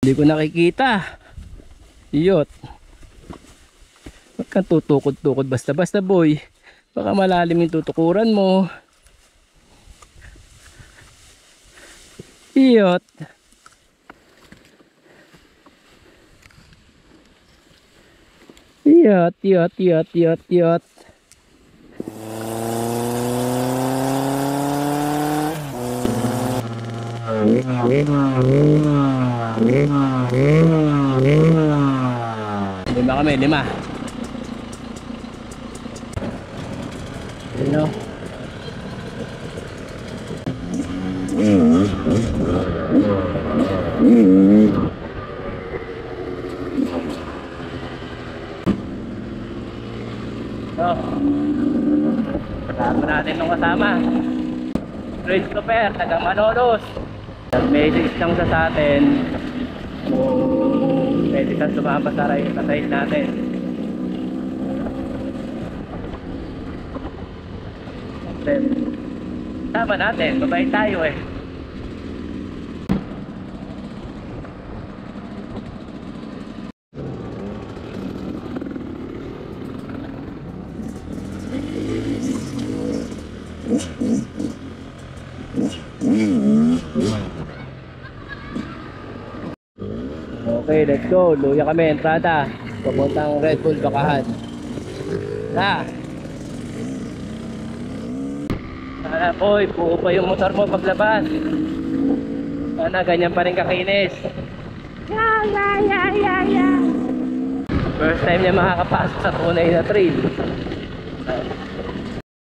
Hindi ko nakikita. Iyot. Huwag kang tutukod-tukod basta-basta boy. Baka malalim yung tutukuran mo. Iyot. Iyot, iyot, iyot, iyot, iyot. Lima kami, lima. Ano? So, kasama natin nung kasama Christopher, taga Manolos. Nag-message lang sa atin kung pwede kang sumama sa ride natin. Then, sama natin, mabait tayo eh. Okay, let's go. Luya kami, entrada. Papuntang Red Bull Bakahan. Sana boy, buo pa yung motor mo paglabas. Sana ganyan pa rin kakinis. First time niya makakapasok sa tunay na trail.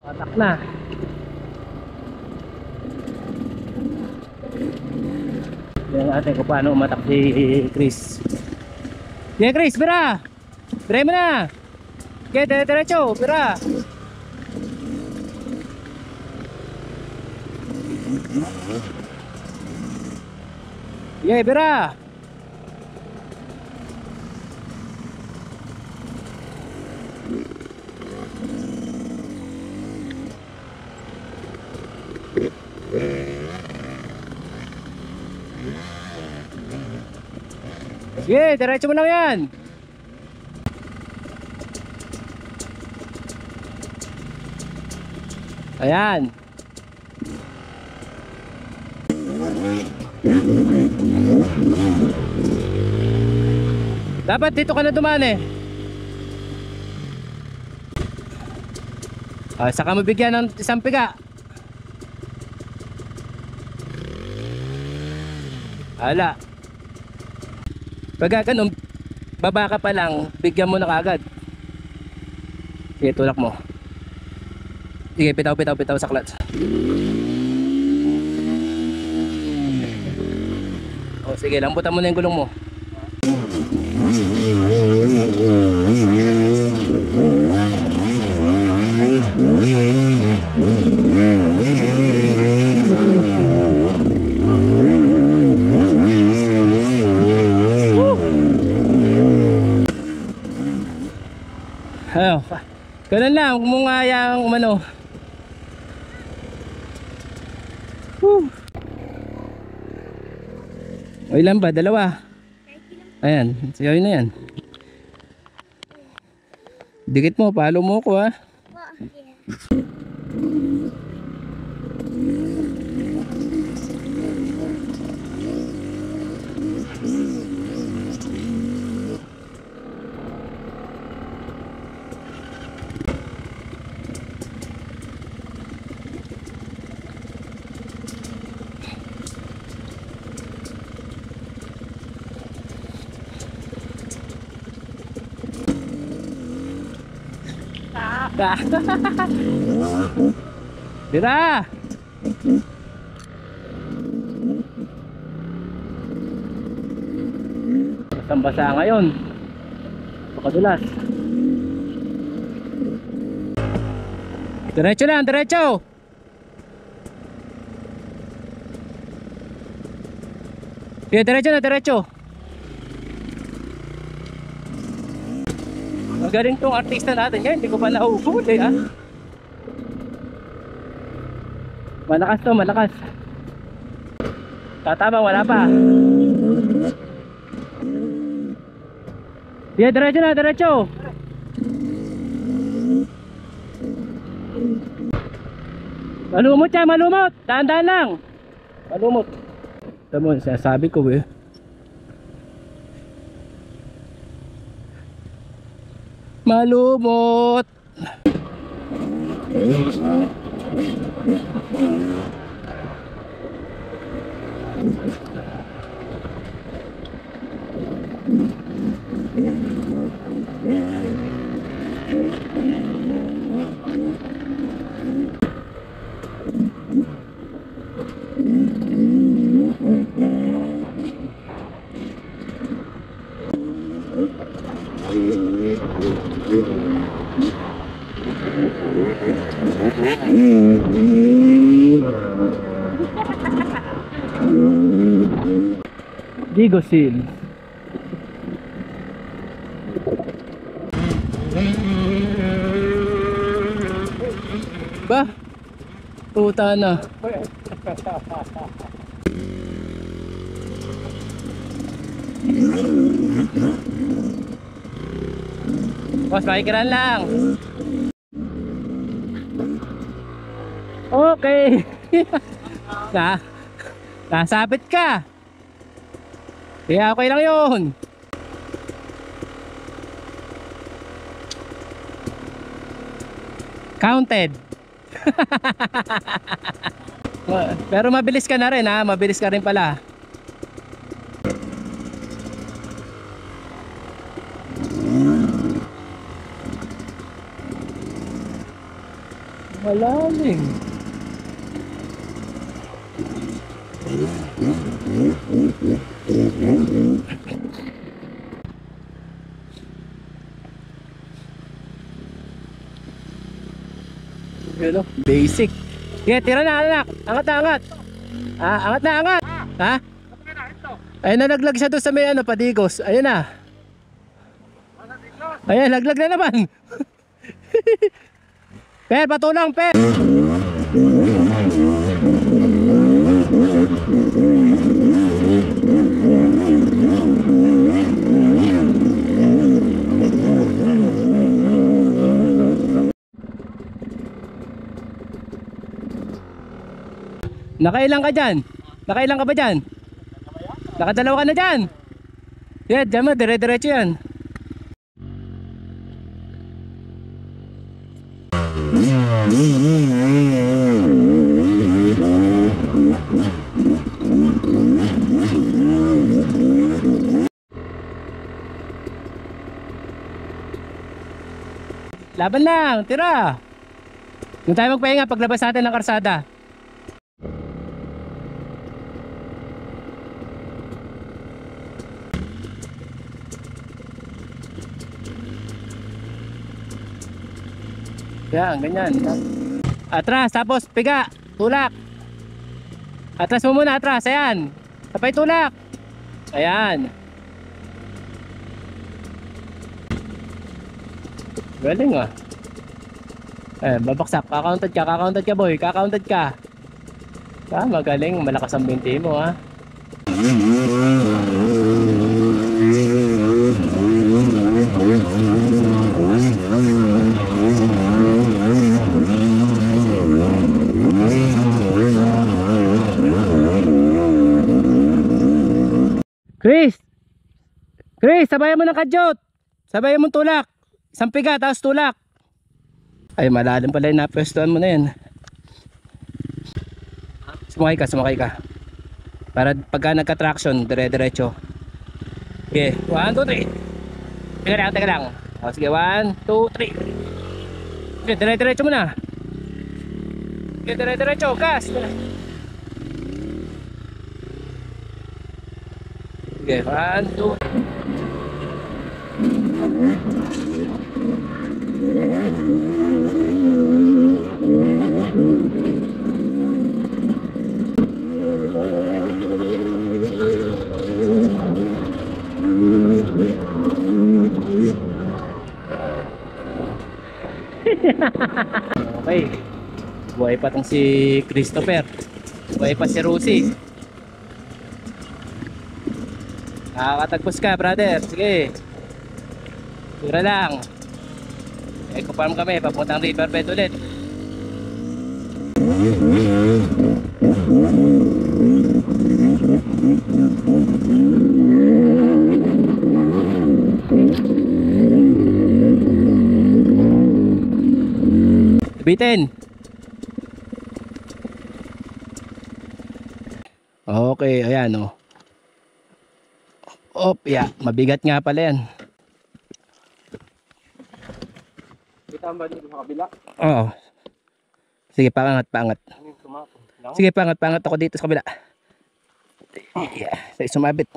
Patak na. Tingnan natin kung paano umatak si Chris. Yeah, Chris, bira! Bira mo na! Okay, diretso, bira! Yeah, bira! Sige, diretso mo lang yan. Ayan. Dapat dito ka na dumaan eh. Saka mo bigyan ng isang piga. Ala. Pagka ganun, baba ka pa lang, bigyan mo na kagad. Sige, tulak mo. Sige, pitaw sa clutch. O sige, lambutan mo na yung gulong mo. Ano, ganun lang, kung nga yung umano. O ilan ba? Dalawa. Ayan, siya na yan. Dikit mo, palo mo ko ha. Dira! Basang-basa ngayon. Pakadulas. Diretso lang, diretso! Sige, diretso na, diretso. Magaling tong artista natin yan, hindi ko pa nahuhuli ha. Malakas to, malakas. Tatabang, wala pa. Yeah, diretso na, diretso. Malumot yan, malumot. Daan-daan lang. Malumot. Ito mo, sinasabi ko eh. Malumot. Digosil. Ba? Puta na. Boss, makikiran lang. Okay. Nasabit ka. Kaya okay lang yun. Counted. Pero mabilis ka na rin ha. Mabilis ka rin pala. Malalim. Hello, basic. Yeah, tira na anak. Angat na angat. Ah, angat na angat. Ha? Ayun na, naglag siya doon sa may ano, padigos. Ayun na. Ayun, laglag na naman. Per, patulang, per. Nakailang ka dyan? Nakailang ka ba dyan? Nakadalawa ka na dyan? Yeah, dyan mo, dire-diretso yan. Laban lang, tira. Doon tayo magpahinga paglabas natin ng karsada. Yan, ganyan. Atras, tapos piga, tulak. Atras mo muna, atras, ayan. Sabay tulak. Ayan. Galing ah. Babaksak, kakaunted ka boy, kakaunted ka. Magaling, malakas ang binti mo ha. Chris, sabayan mo ng kadyot. Sabayan mo tulak. Isang piga, tapos tulak. Ay, malalim pala yung napwestuhan mo na yan. Sumakay ka. Para pagka nagka-traction, dire-diretso. Okay, 1, 2, 3. Teka lang. O, sige, 1, 2, 3. Okay, dire-diretso mo na. Okay, dire-diretso, gas. Okay, 1, 2. Okay. Buhay pa tong si Christopher. Buhay pa si Rosie. Nakakatagpos ka, brother. Sige. Tira lang. Eco farm kami, papuntang riverbed ulit. Bitin. Okay, ayan oh. Op, yeah, mabigat nga pala yan. Kita ba dito sa kabila? Oo. Sige, pangat, pangat. Sige, pangat, pangat ako dito sa kabila. Yeah, sumabit.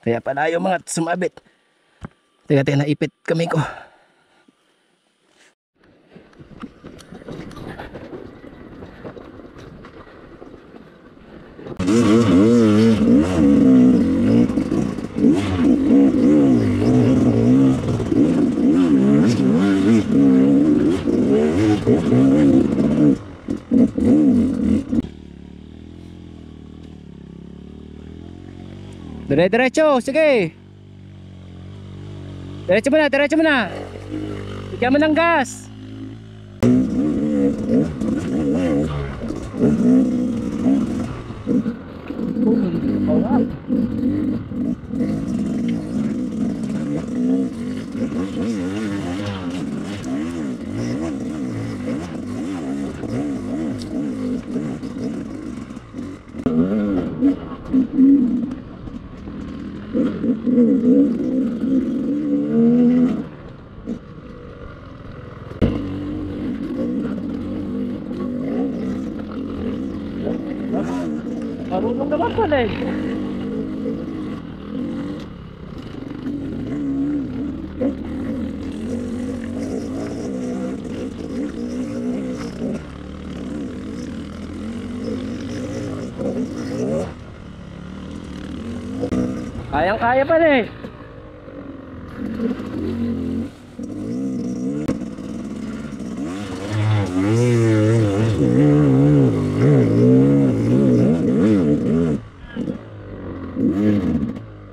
Kaya pala yung mga sumabit. Teka, naipit kamay ko. Dire-diretso, sige. Diretso mo na, diretso mo na. Bigyan mo ng gas. Marunong naman pala eh. Kayang-kaya pala eh.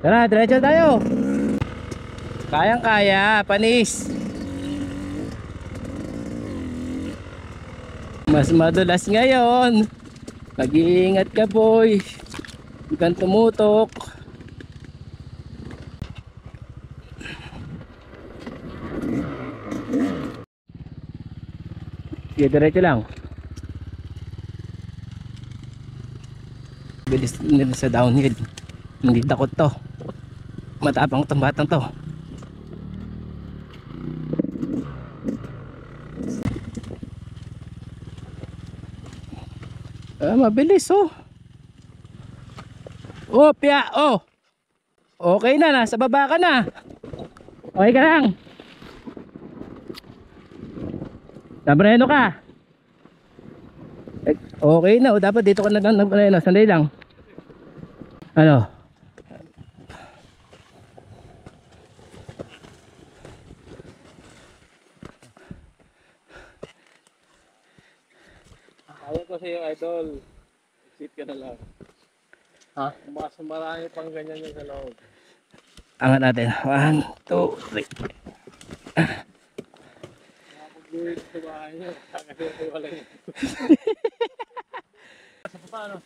Tara, diretso tayo. Kayang-kaya, panis. Mas madulas ngayon. Mag-iingat ka, boy. Huwag kang tumutok. Sige, diretso lang. Bilis nila sa downhill. Hindi takot to. Matapang tong batang to. Mabilis oh. Oh, pia, oh. Okay na, nasa baba ka na. Okay ka lang. Nabreno ka. Okay na, oh, dapat dito ka na lang nabreno. Sandali lang. Ano? Ayaw ko sa'yo, idol. Exit ka na lang. Ha? Mas marami pang ganyan yung sa loob. Angat natin. 1, 2, 3. Nakapag-uwi sa bahay niyo. Kasi wala yun.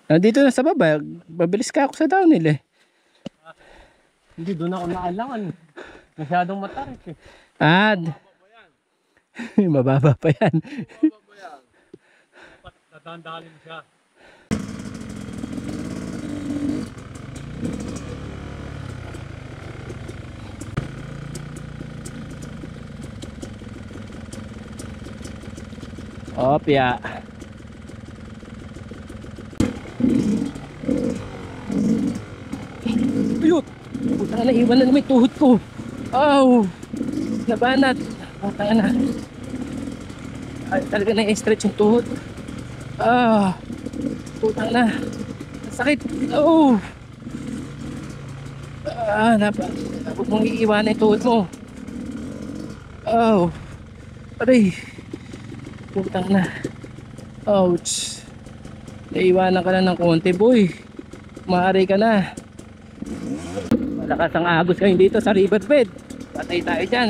Nandito na sa baba. Mabilis ka ako sa downhill eh. Hindi, doon ako nakalangan. Masyadong matarik eh. Mababa pa yan. Mababa yan. Dapat nadandahalin mo siya. Opya. Ayot! Puta na, iwan na naman yung tuhod ko. Oh! Nabanat. Puta na. Ay, talaga na-stretch yung tuhod. Ah! Puta na. Sakit. Oh! Huwag mong iiwanan yung tuhod mo. Oh! Aray! Putang na. Ouch. Naiwanan ka na ng konti, boy. Maaari ka na. Malakas ang agos ngayon dito sa riverbed. Patay tayo dyan.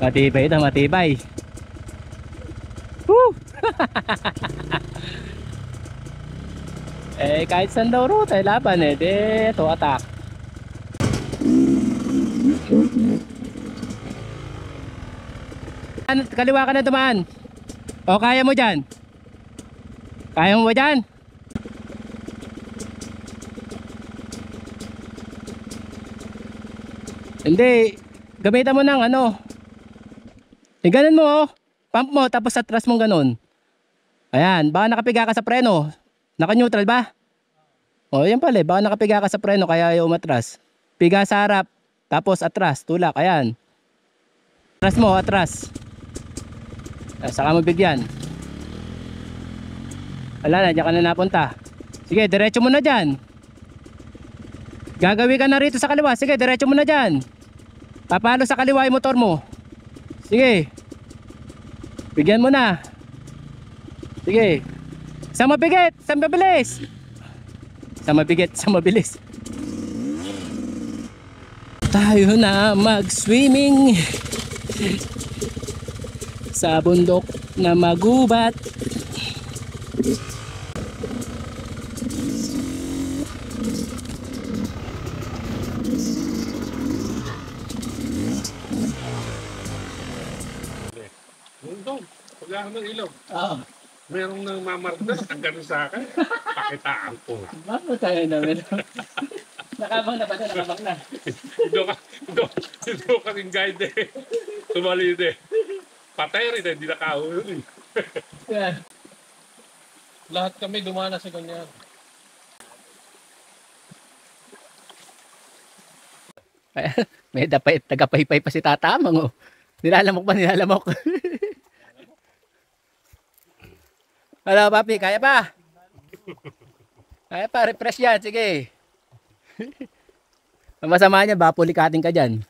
Matibay ito, matibay. Woo! Eh kahit saan daw route eh, laban eh. Di ito, attack. Kaliwa ka na dumaan. O kaya mo dyan? Kaya mo ba dyan? Hindi, gamitan mo ng ano. Ganun mo oh. Pump mo tapos atras mong ganun. Ayan, baka nakapiga ka sa preno. Naka-neutral ba? O yan pala, baka nakapiga ka sa preno kaya ayaw umatras. Piga sa harap, tapos atras, tulak, ayan. Atras mo, atras. Saka mo bigyan. Wala na, dyan ka na napunta. Sige, diretso mo na dyan. Gagawin ka na rito sa kaliwa. Sige, diretso mo na dyan. Papalo sa kaliwa yung motor mo. Sige. Bigyan mo na. Sige. Sa mabigit, sa mabilis. Sa mabigit, sa mabilis. Tayo na mag-swimming sa bundok na magubat. Doon, pag ako ng ilog, Oo. merong nang mamardas, ang gano'n sa akin, pakitaan ko. Bakit tayo namin? Nakabang na ba na? Nakabang na. Doon ka rin guide eh. Tumalid eh. Patay rin eh, hindi nakahuli. Yeah. Lahat kami dumana sa ganyan. May dapay, tagapaypay pa si Tatamang oh. Nilalamok pa, nilalamok. Hello papi, kaya pa? Kaya pa, refresh yan, sige. Ang masama niya, baka pulikatin ka dyan.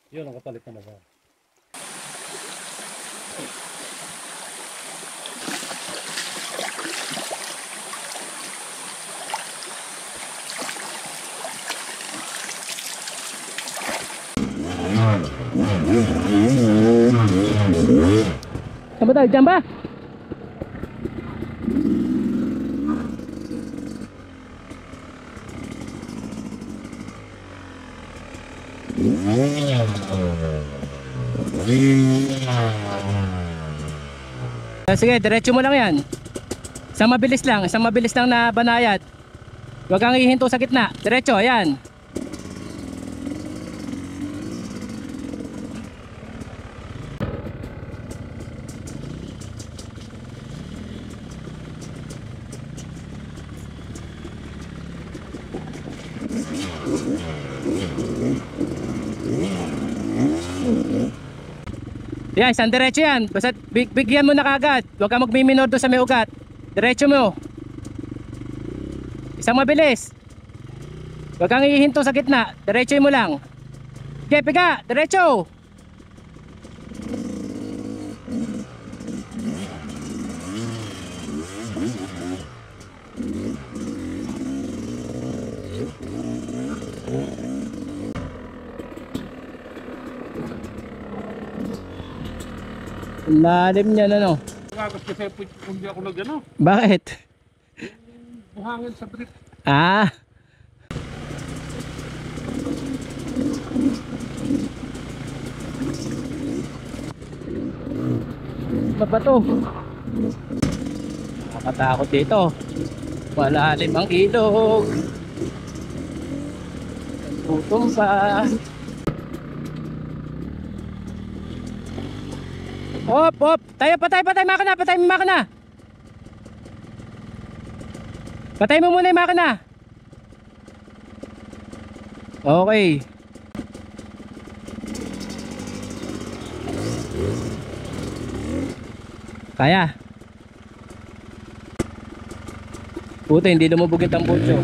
Yun, ang kapalit na ba? Saan ba tayo? Dyan ba? Sige, diretso mo lang yan. Isang mabilis lang na banayad. Huwag kang ihinto sa gitna. Diretso, ayan. Yan, isang diretso yan. Basta bigyan mo na kagad. Huwag kang magmiminor doon sa may ugat. Diretso mo. Isang mabilis. Huwag kang ihinto sa gitna. Diretso mo lang. Okay, piga. Diretso. Lalim niya na no. Agos kasi hindi ako nag-ano, Bakit? buhangin sa brief. Ah. Mabato. Nakakatakot dito. Malalim ang ilog. Tutong pa. Hop, hop. Tayo, patay, makina. Patay mo makina. Patay mo muna yung makina. Okay. Kaya. Puta, hindi lumubog yung tambutso.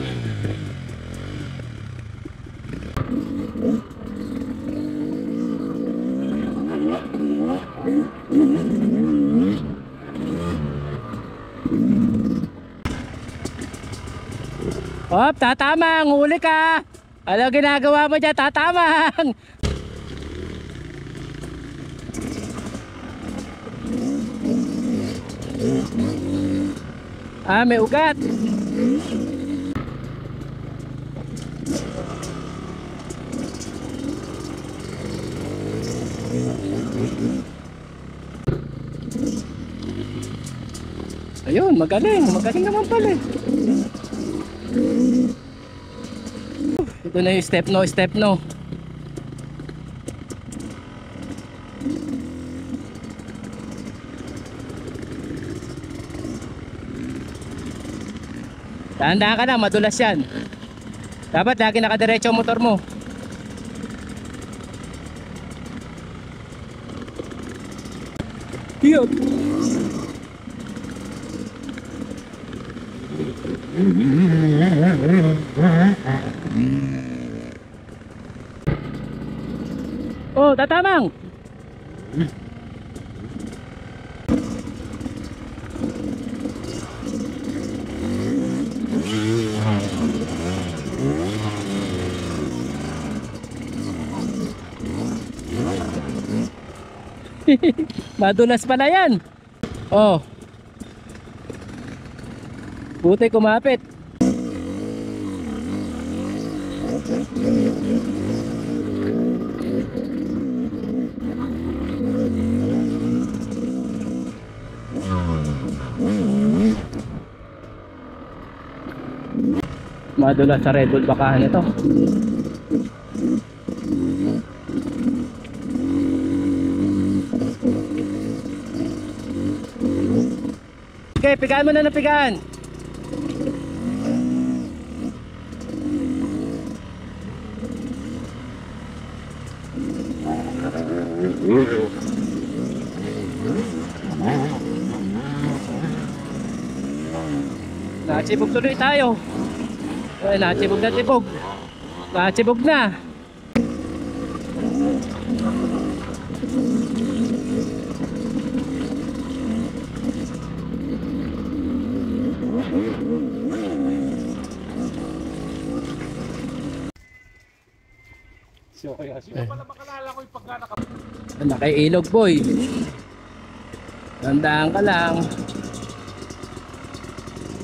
Hop, tatamang, huli ka. Ano ginagawa mo dyan, tatamang? Ah, may ugat. Ayun, magaling naman pala eh. Ito na yung step no. Dahan-dahan ka na, madulas yan. Dapat lagi nakadiretso ang motor mo. Yun. Oh, tatamang. Madulas pala yan. Oh. Buti kumapit. Madulas sa Red Bull bakahan ito. Okay, pigaan mo na ng pigaan. Natsibog tuloy tayo. Ay, natsibog na tibog. Natsibog na. So, kaya Hindi ko pala makalala ko yung pagka Nakailog boy. Tandaan ka lang.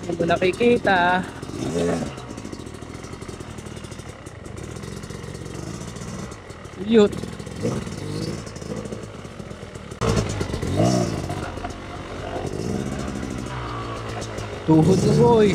Hindi mo nakikita. Yut. Tuhod na boy.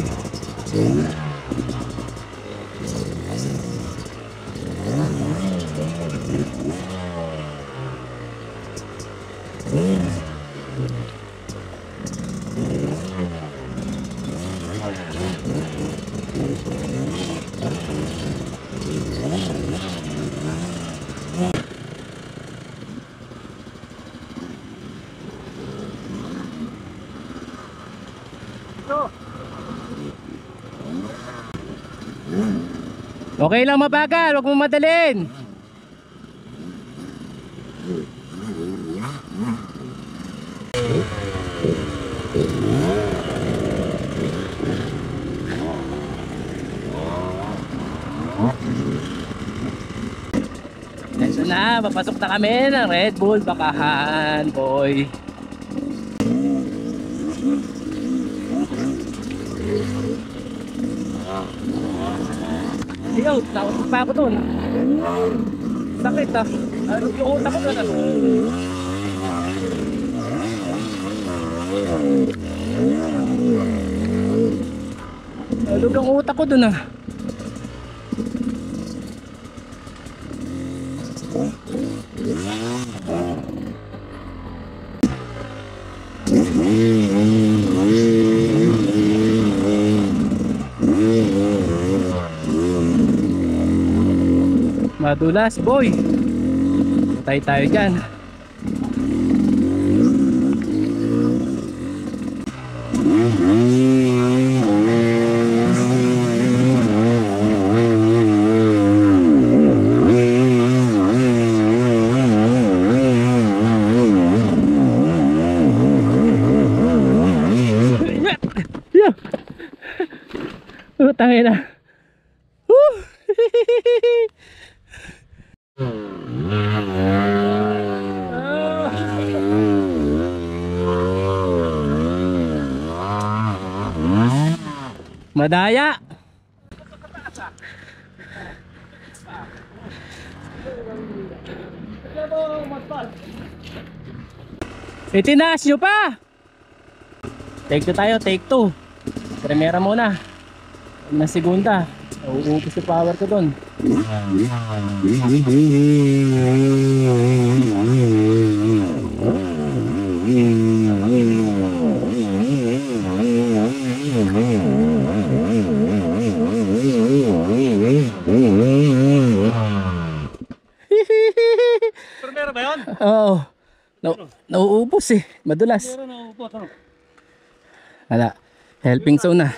Okay lang mabagal, huwag mo madalin. Ito na, papasok na kami ng Red Bull bakahan, boy. Yo, nakusok pa ako dun. Sakit ah. Ano yung utak ko dun? Alog ang utak ko dun ah. Madulas boy. Patay tayo dyan. Yeah. Tangin na. Woo! Madaya. Itinaas nyo pa. Take 2 tayo, take 2. Primera muna. Na segunda. Uuubos yung power ko dun. Primera ba yun? Oo. Nauubos eh. Madulas. Pero nauupo, ano? Hala. Helping zone na.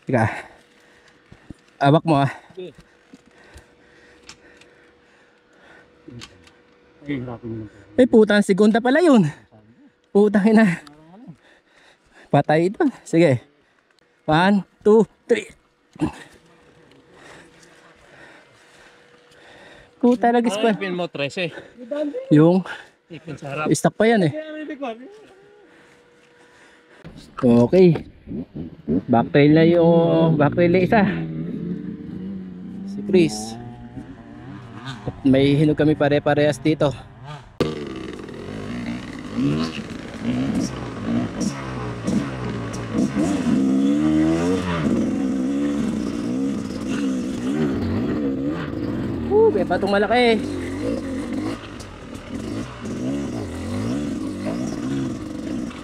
Teka. Awak mo ah. Ay, hirapin mo. Putang segunda pala yun. Putang ina. Patay ito. Sige. 1, 2, 3. Puta lagis pa. Ipin mo 13. Yung Ipin sa harap. stock pa yan eh. Okay. Backtrail na yung backtrail na isa. Si Chris. At may hinog kami pare-parehas dito. May patong malaki.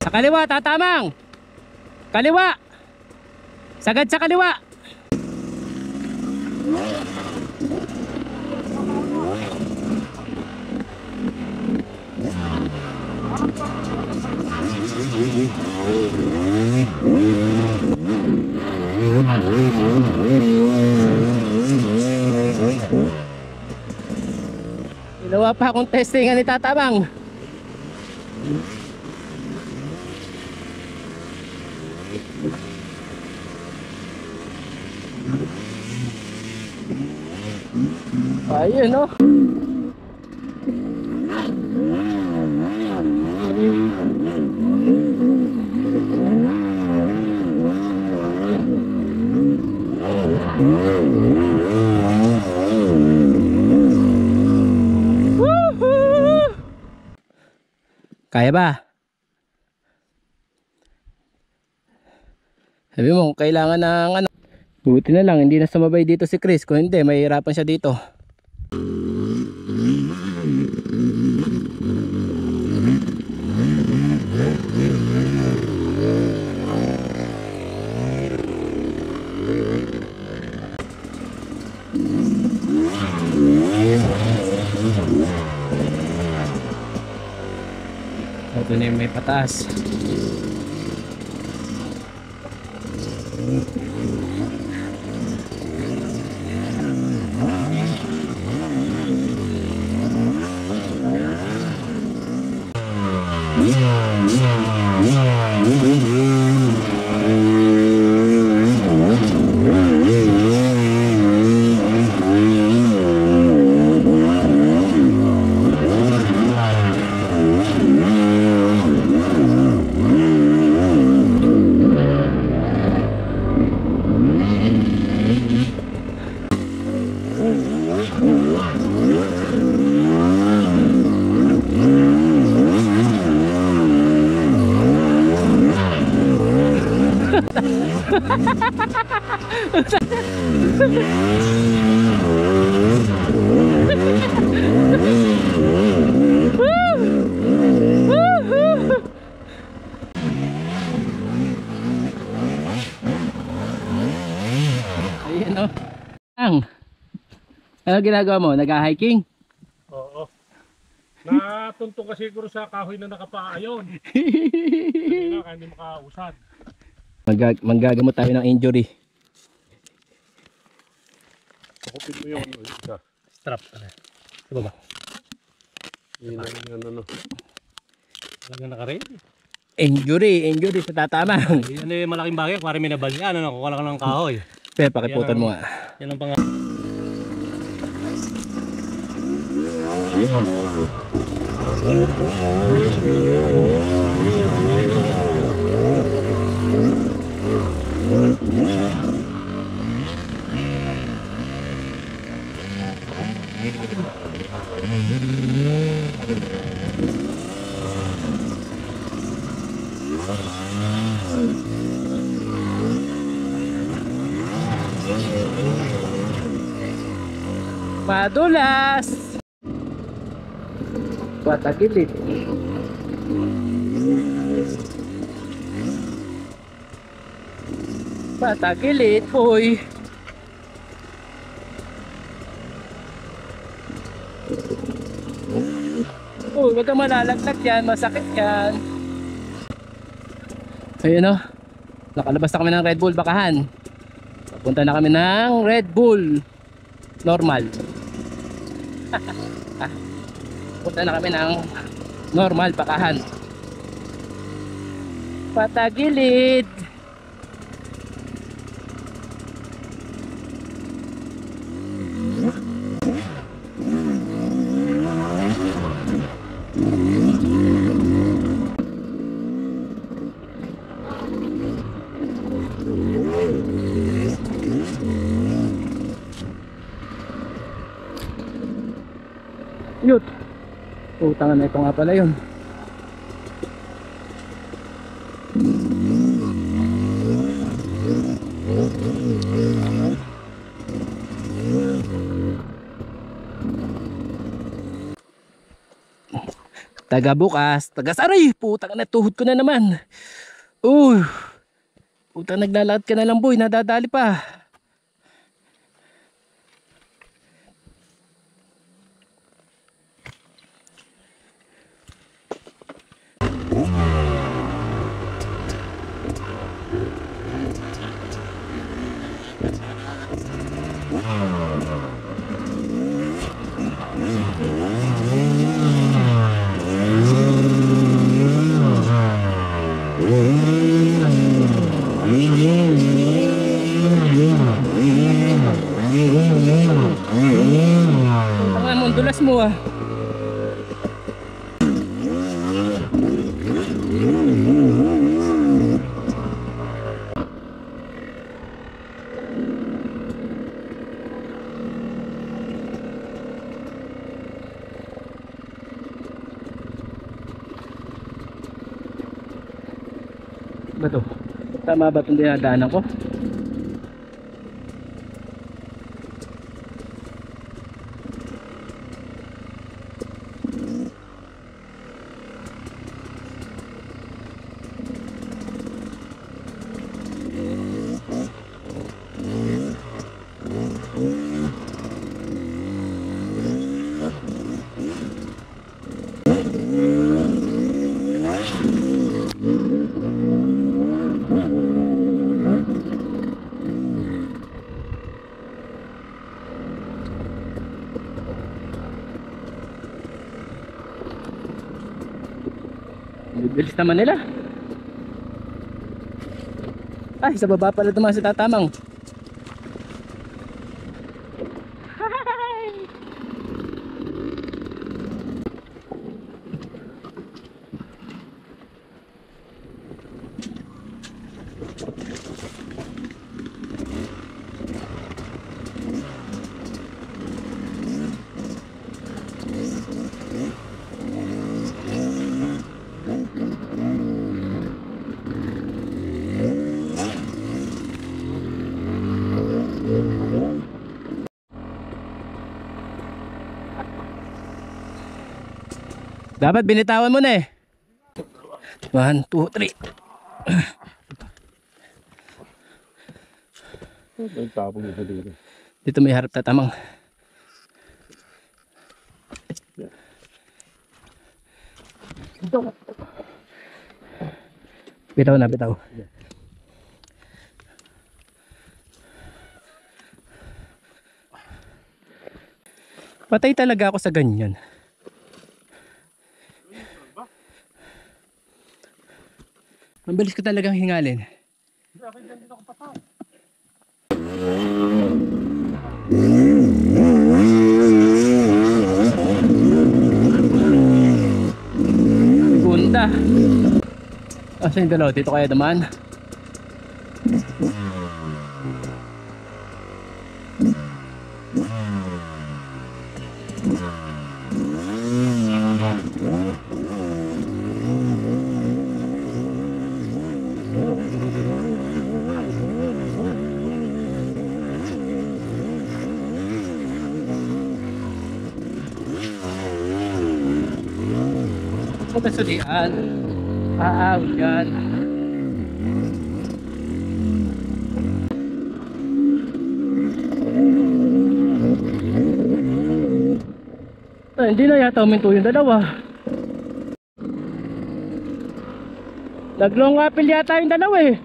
Sa kaliwa, tatamang. Kaliwa. Sagad sa kaliwa. Ginawa pa akong testingan ni tatamang. Ayun no. Woohoo! Kaya ba? Sabi mo kailangan ng ano. Buti na lang hindi na sumabay dito si Chris. Kung hindi mahihirapan siya dito. Ito na yung may pataas. Ayun o. Ano ginagawa mo? Nag-hiking? Oo. Natuntong ka siguro sa kahoy na nakapaayon. Hindi na, hindi makausad. Manggagamot tayo ng injury. Kupit mo yung isa. Strap. Sa baba. Yun ang ano. Talaga naka-ready. Injury sa tatamang. Ano yung malaking bagay? Kuwari may nabali. Ano, nakuha lang ng kahoy. Pero pakiputan mo nga. Yan ang pang... Madulas! Patagilid. Patagilid, hoy. Uy, wag kang malalaglag yan, masakit yan. Ayun o, nakalabas na kami ng Red Bull Bakahan. Papunta na kami ng Red Bull normal. Punta na kami ng normal Bakahan. Patagilid. Yun. Utangan na ito nga pala yun. Taga bukas, taga saray, putang na tuhod ko na naman. Putang naglalakad ka na lang boy, nadadali pa. Ang mundulas mo ah. Ba to? Tama ba itong dinadaanan ko? Bilis naman nila. Ay, sa baba pala dumaan si tatamang. Dapat binitawan mo na eh. 1, 2, 3. May tapong isa dito. Dito may harap tatamang. Bitaw na, bitaw. Patay talaga ako sa ganyan. Mabilis ka talagang hingalin. Gunda. Asa yung dalawa? Dito kaya naman. Pagkasulian. Yan. Hindi na yata uminto yung dalawa. Naglong apil yata yung dalawa eh.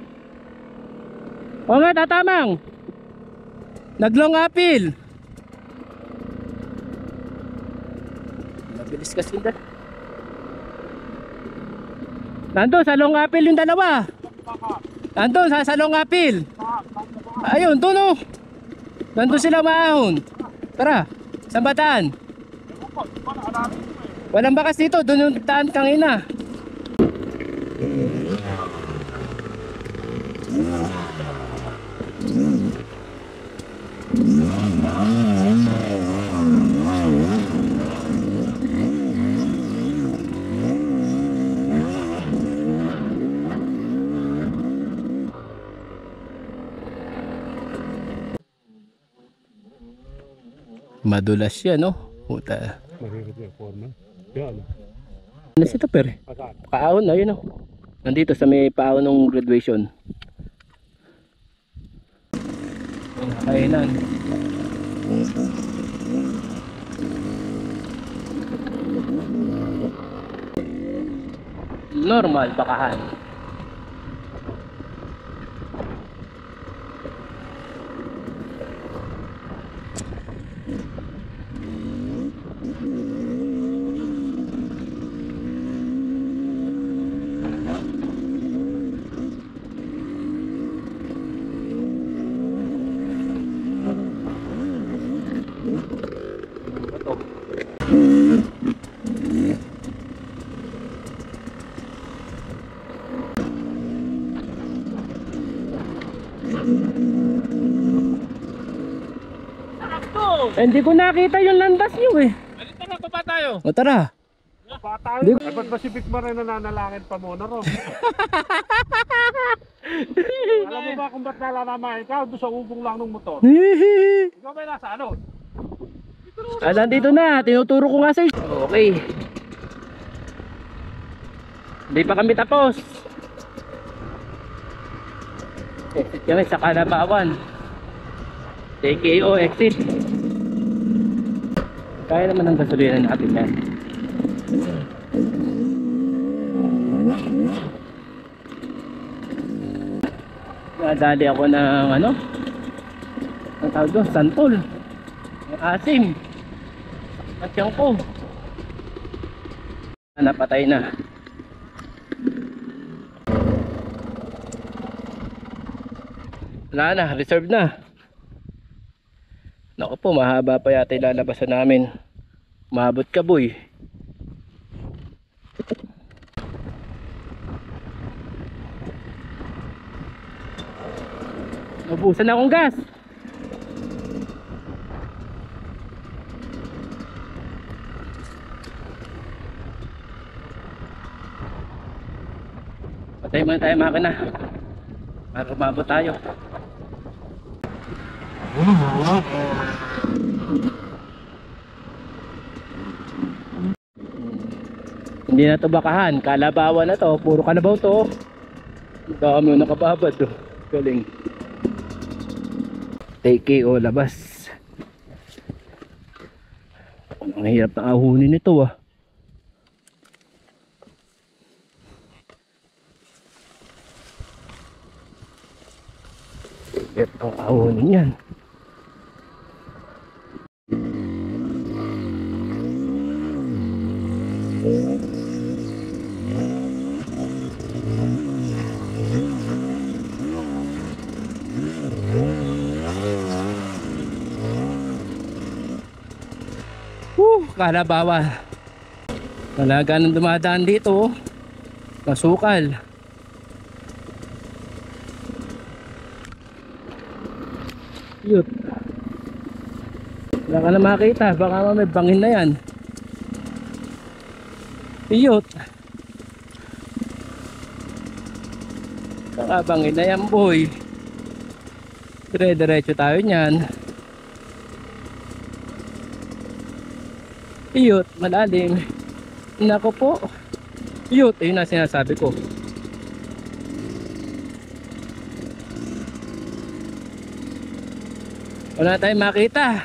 O nga, tatamang. Naglong apil. Mabilis kasi yung dalawa. Nandun sa long apil yung dalawa. Nandun sa long apil. Ayun, doon oh. Nandun sila maahon. Tara, saan ba daan? Walang bakas dito, doon yung daan kangina. Madulas siya, no? Puta. Mahirap yung forma. Yan. Ano si Tupper? Paahon na, yun, no? Nandito sa may paahon ng graduation. Kainan. Normal bakahan. Hindi ko nakita yung landas nyo eh. Tara, baba tayo. O tara. Baba tayo. Ay, ba't ba si Vicmar ay nananalangin pa muna ron? Alam mo ba kung ba't nalalamahin ka? Doon sa ubong lang ng motor. Ikaw ba nasa ano? Nandito na. Tinuturo ko nga sa'yo. Okay. Hindi pa kami tapos. Exit kami sa Kalabawan. TKO exit. Kaya naman ang gasolina natin yan. Nadali ako ng ano? Ang tawag doon? Santol. Ang asim. At yan ko. Napatay na. Wala na, reserve na. Naku po, mahaba pa yata ilalabasan namin. Maabot ka, boy. Nabusan akong gas. Patay muna tayo makina para umabot tayo. Hindi na to bakahan, Kalabawan na to, puro kalabaw to. Dami yung nakababad to. Galing. Take o labas. Ang hirap na ahunin nito ah. Hirap ang ahunin yan. Kalabawan. Talaga nang dumadaan dito, masukal. Yut. Wala ka na makita, baka may bangin na yan. Yut. Baka bangin na yan, boy. Dire-diretso tayo niyan. Iyot, malalim. Nako po. Iyot, ayun na sinasabi ko. Wala tayong makita.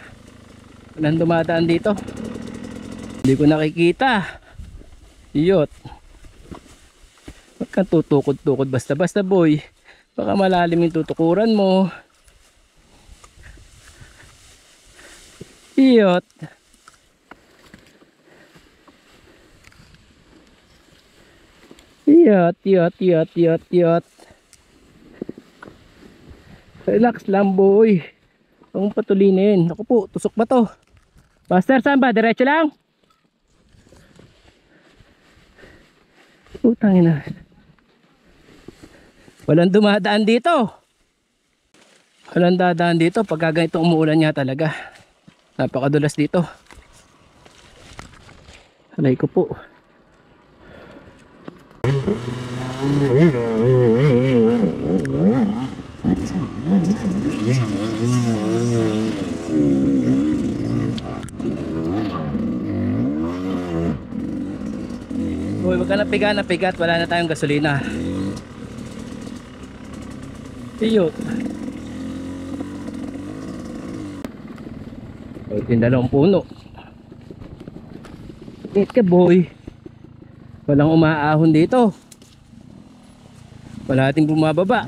Walang dumadaan dito. Hindi ko nakikita. Iyot. Huwag kang tutukod-tukod basta-basta, boy. Baka malalim yung tutukuran mo. Iyot. Yot. Relax lang, boy. Huwag mong patulinin. Ako po, tusok ba to? Master, saan ba? Diretso lang? Utangin na. Walang dumadaan dito. Walang dadaan dito. Pagka ganito umuulan niya talaga. Napakadulas dito. Alay ko po. Uy, wag ka na pigat, wala na tayong gasolina. Iyot. O, tindalong puno. Wait ka, boy. Walang umaahon dito. Wala ating bumababa.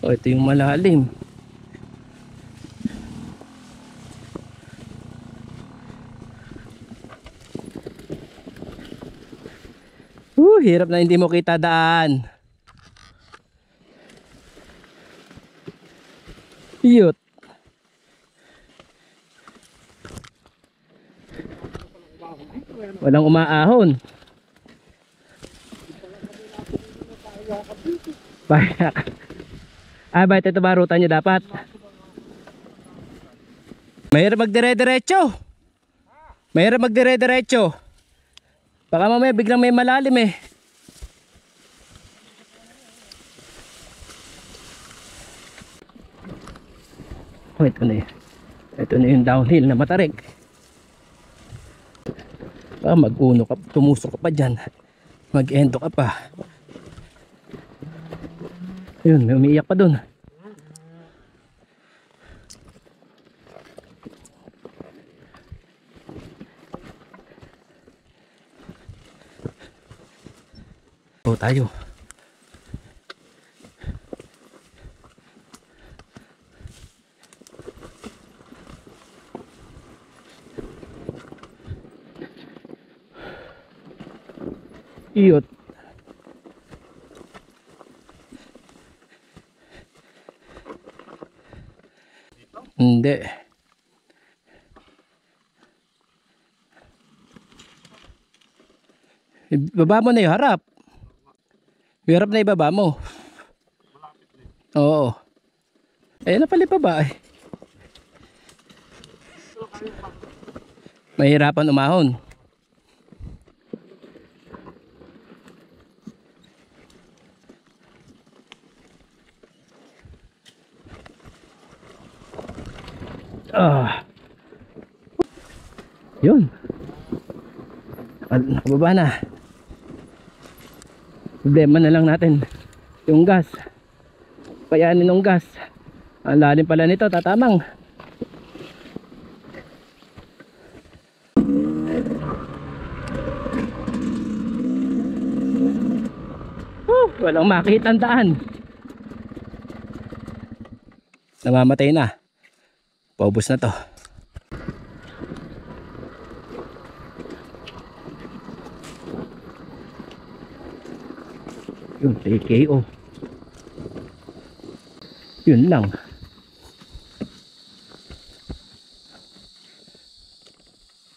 O, ito yung malalim. Hirap na hindi mo kita daan. Iyot. Walang umaahon. Bayak. Ba't ito ba ruta nyo dapat? Mahirap magdire-diretso. Mahirap magdire-diretso. Baka mamaya biglang may malalim eh. Oh, ito na yun. Ito na yung downhill na matarik. Mag-uno ka, tumusok ka pa dyan. Mag-endo ka pa. Ayun, may umiiyak pa dun. O, tayo. Iyot. Hindi. Ibaba mo na yung harap. Yung harap na ibaba mo. Oo. Ayun na pala ibaba eh. Mahirapan umahon. Yun. Nakababa na. Problema na lang natin yung gas. Payanin ng gas. Ang lalim pala nito, tatamang. Walang makitang daan. Namamatay na. Paubos na to. Yun, TKO. Yun lang.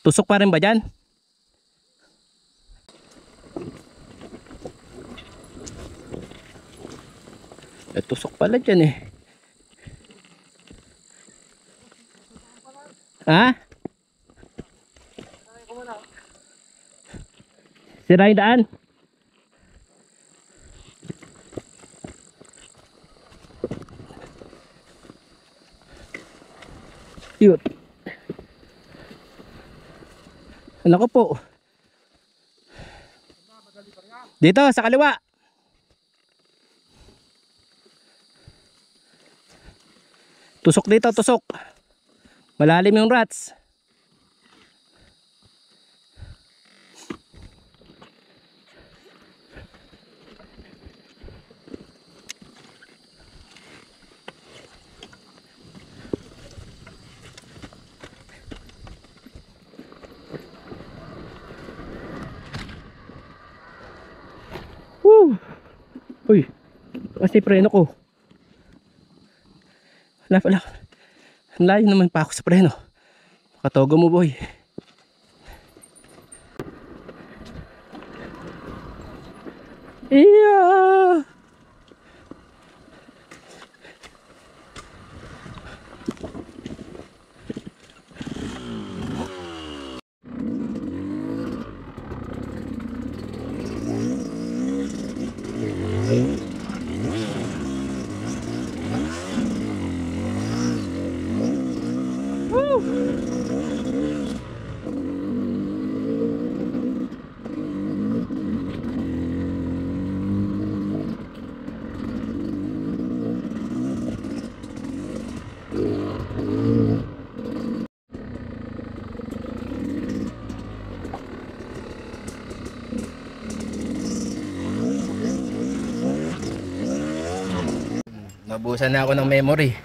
Tusok pa rin ba dyan? Tusok pala dyan eh. Ha? Sira yung daan? Yun. Ano ko po? Dito sa kaliwa. Tusok dito, tusok. Malalim yung rats. Woo! Uy, kasi preno ko. Wala pala. Ang layo naman pa ako sa preno. Katogo mo boy. Iya. Nabusan na ako ng memory.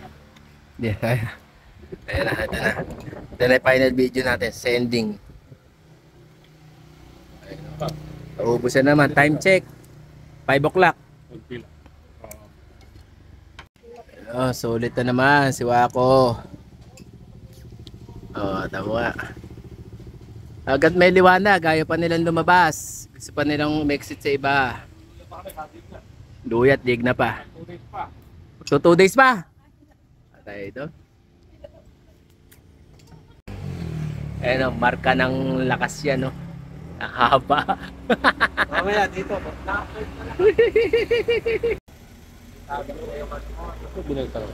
Ayan na, ito na. Ito na yung final video natin, sending. Naubusan naman, time check 5 o'clock. Oh, sulit na naman si Wako. Oh, tama nga. Agad may liwanag, ayaw pa nilang lumabas. Gusto pa nilang umexit sa iba. Luyat, dig na pa. 2 days pa. Patay ito. Ayan o, marka ng lakas yan, no? Ang haba. Mamaya dito. Binagtang.